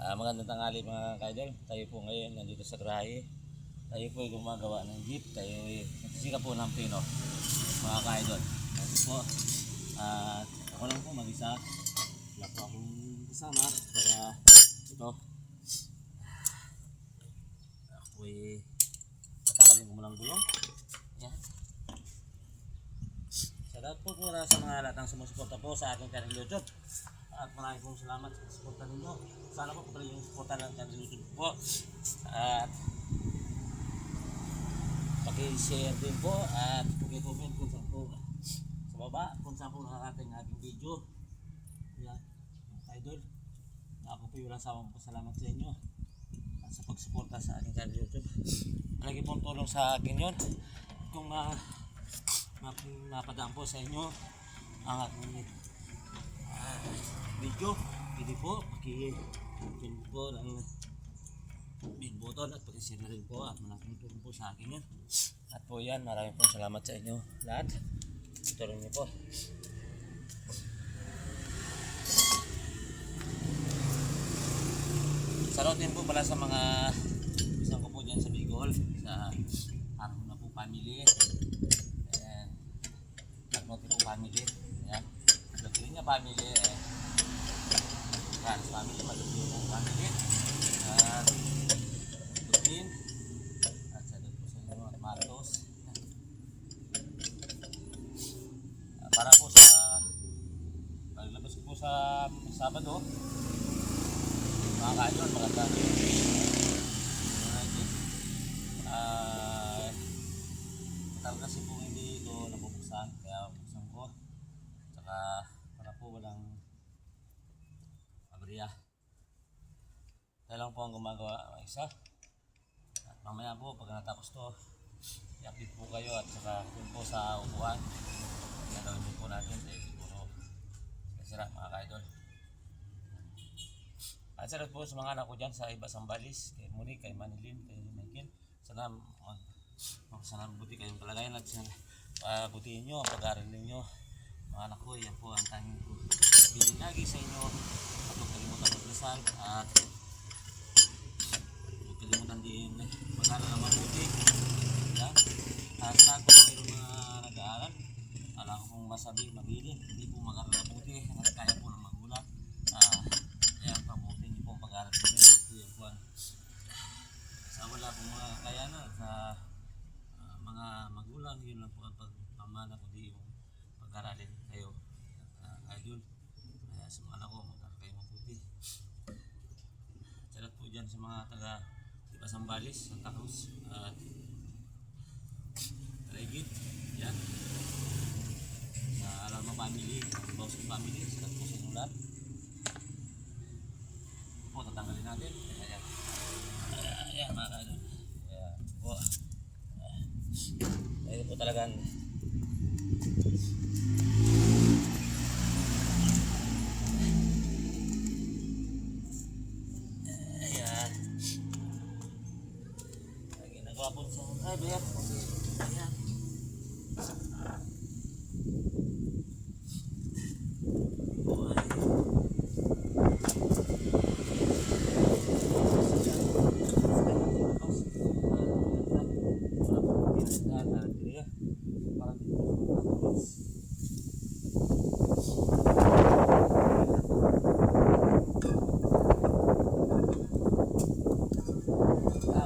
Magandang tanghali mga kaidol. Tayo po ngayon nandito sa garahe. Tayo po ay gumagawa ng jeep. Tayo ay nagsisika po ng pino mga kaidol. Tapos po, ako lang po mag-isa. Wala po akong kasama. Kaya ito, ako ay patakalin ko mo ng gulong. Yan. Salamat po sa mga lahat ng sumusuporta po sa aking channel YouTube. At maraming pong salamat sa suporta ninyo. Sana po patuloy yung suporta ng channel YouTube po. At paki-share din po at paki-comment kung saan po sa baba kung saan po nakakating ating video. Yan, mga idol. Ako po yung lasawang pasalamat sa inyo at sa pagsuporta sa aking channel YouTube. Malagi pong tulong sa akin yun. Kung napadaan po sa inyo ang aking video, pwede po paki-pin po ng bell button at paki-share na rin po at malaking tulong po sa akin yan. At po yan, maraming po salamat sa inyo lahat. Ito rin niyo po. Salamat din po pala sa mga isang ko po dyan sa Bicol, sa Aruna po family, and Nagnote po family, yan, Lutrinya family, Rans family, Malutin po family, at Lutin, at sa doon po sa inyo at Matos. Para po sa paglabas ko po sa Sabado, mga kaidol, maganda matagal kasi po hindi ito nabubuksan, kaya buksan ko, tsaka para po walang abriya. Tayo lang po ang gumagawa ng isa, at mamaya po pag natapos to i-update po kayo, at saka yun po sa upuan gagawin din po natin siguro sira mga kaidol. At salamat po sa mga anak ko dyan sa iba Sambalis, kay Monique, kay Manilin, kay Michael. Sana mabuti kayong kalagayan at sana butihin nyo ang pag-aaral ninyo. Mga anak ko, yan po ang tanging ko bilin lagi sa inyo. At huwag kalimutan magdasal at huwag kalimutan din mag-aaral na mabuti. Yan. Sa lahat po mayroong mga nag-aaral, alam ko pong masabi, mabilin, hindi po mag-aaral na mabuti at kaya po ng magulang. Kaya pabuti niyo pong pag-aaral ninyo. Sa wala pong mga kaya na sa mga magulang, yun lang po ang pagpamana, kundi yung pag-aralin kayo idol. Kaya sa mga anak ko, mag-aaral kayo mabuti. Salat po dyan sa mga taga Iba Sambalis, Santa Cruz at Taligid, yan sa Alarma family, Bawsing family. Salat po sa inyo lahat po, tatanggalin natin. Ayan mga kaidol, ayan po, ayun po talagang ayan ginagawa po sa driver. Ayan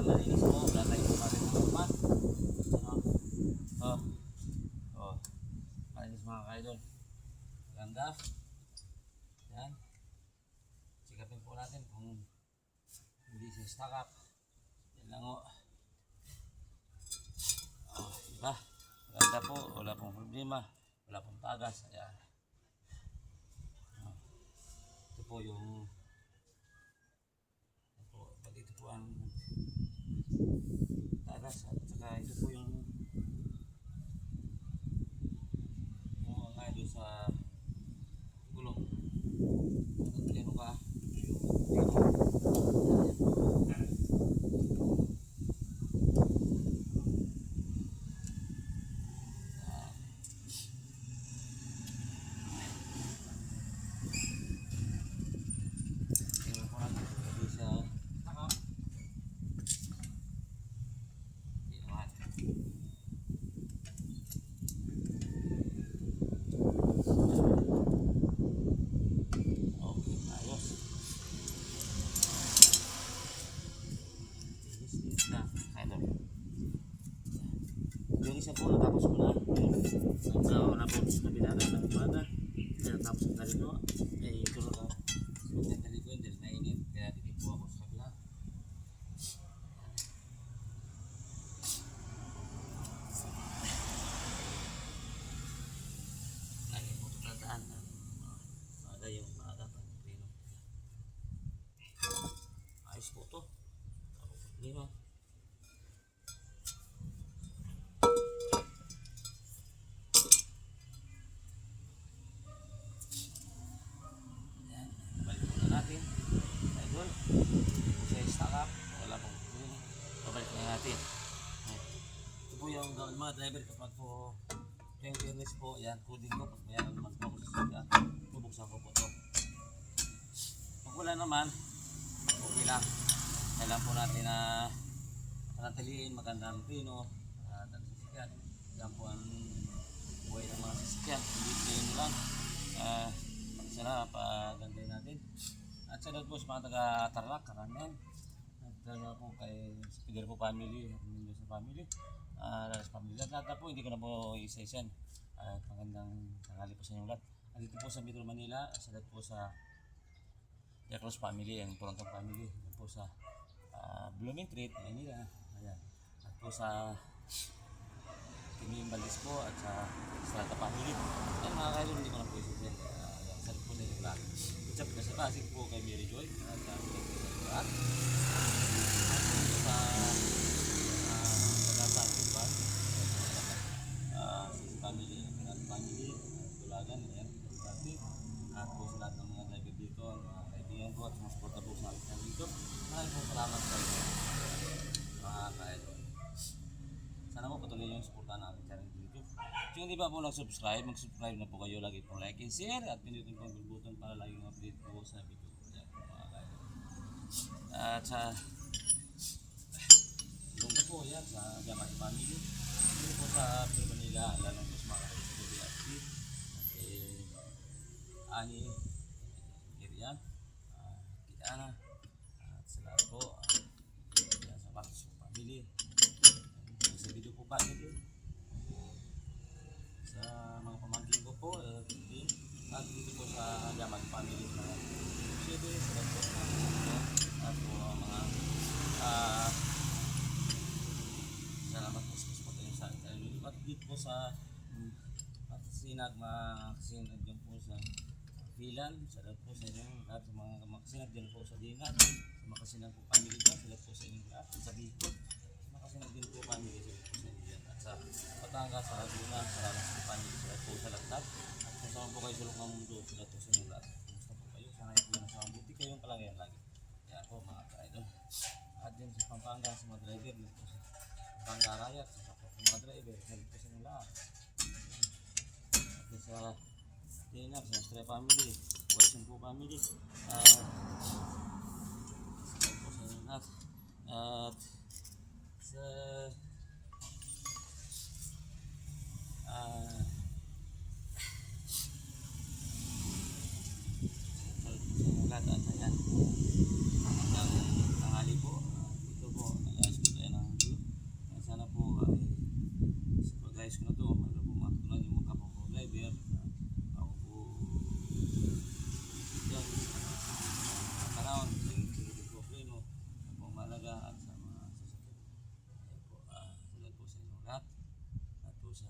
malinis po, wala tayong kumarin malinis mga kaidol, ganda. Yan, sikapin po natin kung hindi siya stack up. Yan lang o. Diba? Ganda po, wala pong problema, wala pong tagas. Ayan. Ito po yung ito po ang tagas, at saka ito po yung mga idol sa gulong. Pleno ka, ito yung isa po, natapos ko na. Nagtrabaho na po sa kabila ng umaga. Kaya natapos ko na rin po. Eh, tulog ako. So, nagdali ko yun dahil mainit. Kaya dito po ako sa kabila. Lagi po tatandaan na maaga yung maaga pa. Ayos po ito. Hindi mo. Natin idol sa stock up wala pong pabalik na natin. Ito po yung gawin mga driver kapag po yung fairness po yan coding ko pag mayroon naman po ako sa suga bubuksan ko po ito. Pag wala naman okay lang, kailan po natin na panatiliin magandang pino at ang sasakyan yan po ang buhay ng mga sasakyan hindi pino lang. Sana pagandahin natin. At sa po sa mga taga-Tarlac, karamihan. At po kay Speeder po family, at Mendoza family. Lalas family. Lahat po, hindi ko na po isa-isan. At magandang tanghali po sa inyong lahat. At dito po sa Metro Manila, sa lahat po sa Jacros family, ang Torontong family. At po sa Blooming Treat, Manila. Ayan. At po sa Timim Valdez po at sa Strata family. Ayan mga kailo, hindi ko na po isa-isan. Sa po na yung lahat. What's up, sa Pasig po kay Mary Joy at sa lahat. At sa Pag-asasing ba? Sa family, family, Tulagan, ayan, dati. At po sa lahat ng mga driver dito, mga kaibigan ko at sumusuporta po sa akin dito. Maraming po salamat sa inyo. Mga kaidol. Sana po patuloy yung suportahan namin channel dito. Kung hindi pa po mag-subscribe na po kayo. Lagi po like and share at pinutin po ang bell button para lagi yung update po sa video ko. At sa lungkot po yan sa Gamay Family. Dito po sa Metro Manila, lalong po sa mga kapitid at Ani, Miriam, Kitana, at sa lahat po sa Marcos Family. Sa video po pa dito. Sa mga pamangkin ko po, at dito po sa Yaman family na City, sa po at po mga salamat po sa support nyo sa akin. At dito po sa Sinag, makasinag dyan po sa Filan, salamat po sa inyo at sa mga makasinag dyan po sa Dinag, sa makasinag po family dyan, salamat po sa inyo lahat, sa Bicol, makasinag din po family sa inyo at sa Batangas, sa Laguna, sa Lalas po family, salamat po sa Lagtag. Kung saan po kayo sulok ng mundo, sila po sa inyo lahat. Kumusta po kayo? Sana po na sa mabuti kayong kalagayan lagi. Kaya po mga ka-idol. At din sa Pampanga, sa mga driver, dito po sa Pampanga Rayat, sa mga driver, salit po sa inyo lahat. At sa Dinag, sa Stray family, Watson po family, salit po sa inyo lahat. At sa lahat at ayan hanggang tanghali po dito po nag-ayos ko tayo ng dulo sana po ay sa pag-ayos ko na to mayroon po matutunan yung mga kapwa ko driver ako po yan panahon sige po pleno po malaga at sa mga sasakyan ayan po tulad po sa inyong lahat at po sa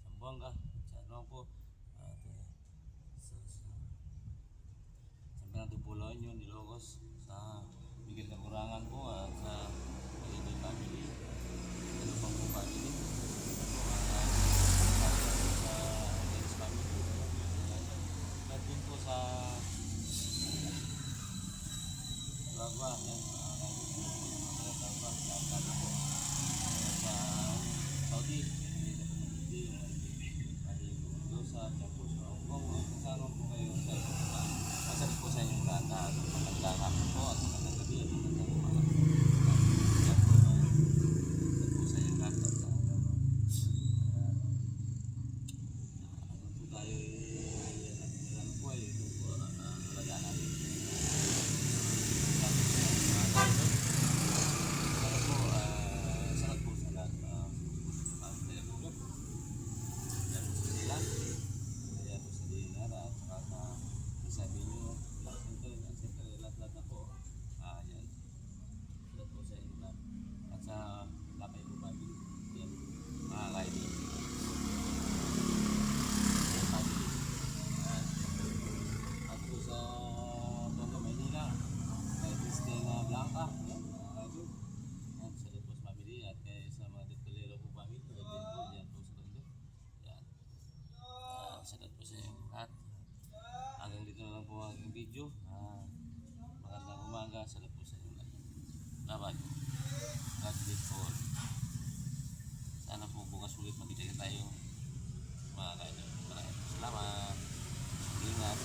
Zamboanga at sa ano po at Fernando Pulau yun, Ilocos, sa Miguel Kakurangan po at sa Malibay family, ano pang po family, sa Dennis family, at din po sa Bagwa, yan, sa Saudi, Mendoza, tapos sa Hong Kong, kasama po kayo sa masarap po sa inyong lahat at magandang hapon po at magandang gabi at magandang umaga. Yan po sa inyong lahat at ano po tayo ano po ay ito po talaga natin. Sarap po sa lahat.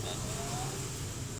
Yan.